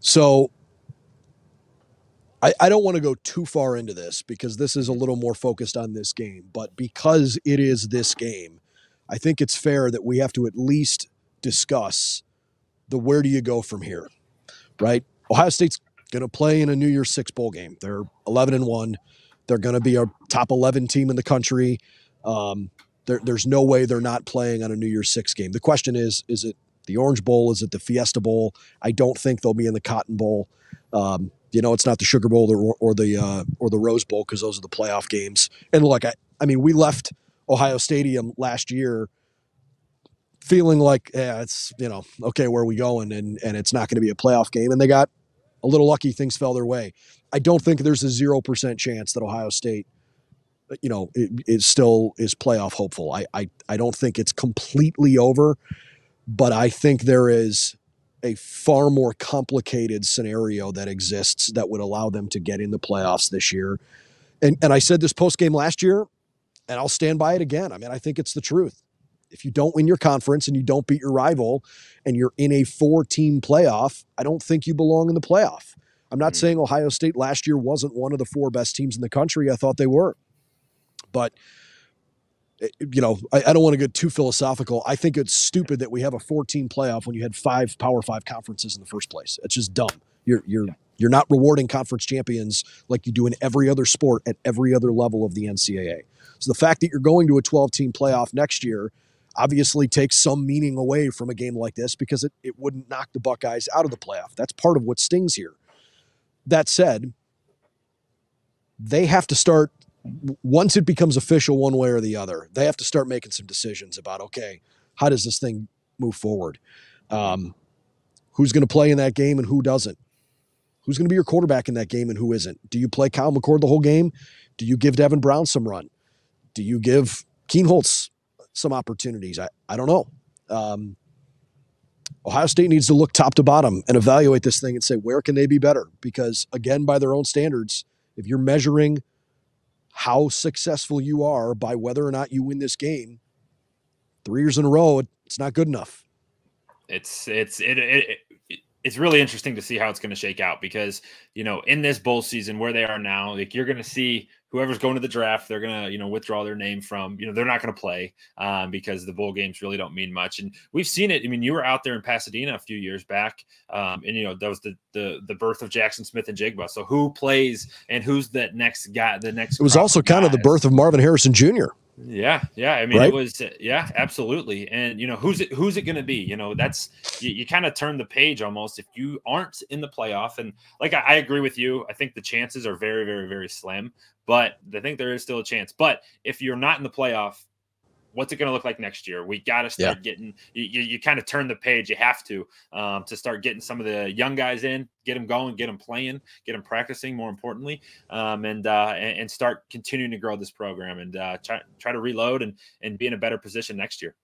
So I don't want to go too far into this because this is a little more focused on this game. But because it is this game, I think it's fair that we have to at least discuss the where do you go from here, right? Ohio State's going to play in a New Year's Six bowl game. They're 11-1. They're going to be a top 11 team in the country. There's no way they're not playing on a New Year's Six game. The question is it the Orange Bowl? Is it the Fiesta Bowl? I don't think they'll be in the Cotton Bowl. It's not the Sugar Bowl or the Rose Bowl because those are the playoff games. And look, I mean, we left Ohio Stadium last year feeling like, it's okay, where are we going? And it's not going to be a playoff game. And they got a little lucky; things fell their way. I don't think there's a 0% chance that Ohio State, it still is playoff hopeful. I don't think it's completely over, but I think there is a far more complicated scenario that exists that would allow them to get in the playoffs this year. And I said this post game last year, and I'll stand by it again. I mean, I think it's the truth. If you don't win your conference and you don't beat your rival and you're in a 4-team playoff, I don't think you belong in the playoff. I'm not saying Ohio State last year wasn't one of the 4 best teams in the country. I thought they were. But, I don't want to get too philosophical. I think it's stupid that we have a 4-team playoff when you had 5 Power 5 conferences in the first place. It's just dumb. You're not rewarding conference champions like you do in every other sport at every other level of the NCAA. So the fact that you're going to a 12-team playoff next year obviously takes some meaning away from a game like this because it wouldn't knock the Buckeyes out of the playoff. That's part of what stings here. That said, they have to start, once it becomes official one way or the other, they have to start making some decisions about, okay, how does this thing move forward? Who's going to play in that game and who doesn't? Who's going to be your quarterback in that game and who isn't? Do you play Kyle McCord the whole game? Do you give Devin Brown some run? Do you give Keenholz some opportunities? I don't know. Ohio State needs to look top to bottom and evaluate this thing and say, where can they be better? Because, again, by their own standards, if you're measuring how successful you are by whether or not you win this game 3 years in a row, it's not good enough. It's really interesting to see how it's going to shake out because, in this bowl season where they are now, like you're going to see whoever's going to the draft, they're going to, withdraw their name from, they're not going to play because the bowl games really don't mean much. And we've seen it. I mean, you were out there in Pasadena a few years back and, that was the birth of Jackson Smith and Jigba. So who plays and who's that next guy, It was also kind of the birth of Marvin Harrison Jr. Yeah. I mean, right? It was, absolutely. And, who's it going to be? That's, you kind of turn the page almost if you aren't in the playoff. And like, I agree with you. I think the chances are very, very, very slim, but I think there is still a chance. But if you're not in the playoff, what's it going to look like next year? We got to start getting, you kind of turn the page. You have to start getting some of the young guys in, get them going, get them playing, get them practicing, more importantly, and start continuing to grow this program and try to reload and be in a better position next year.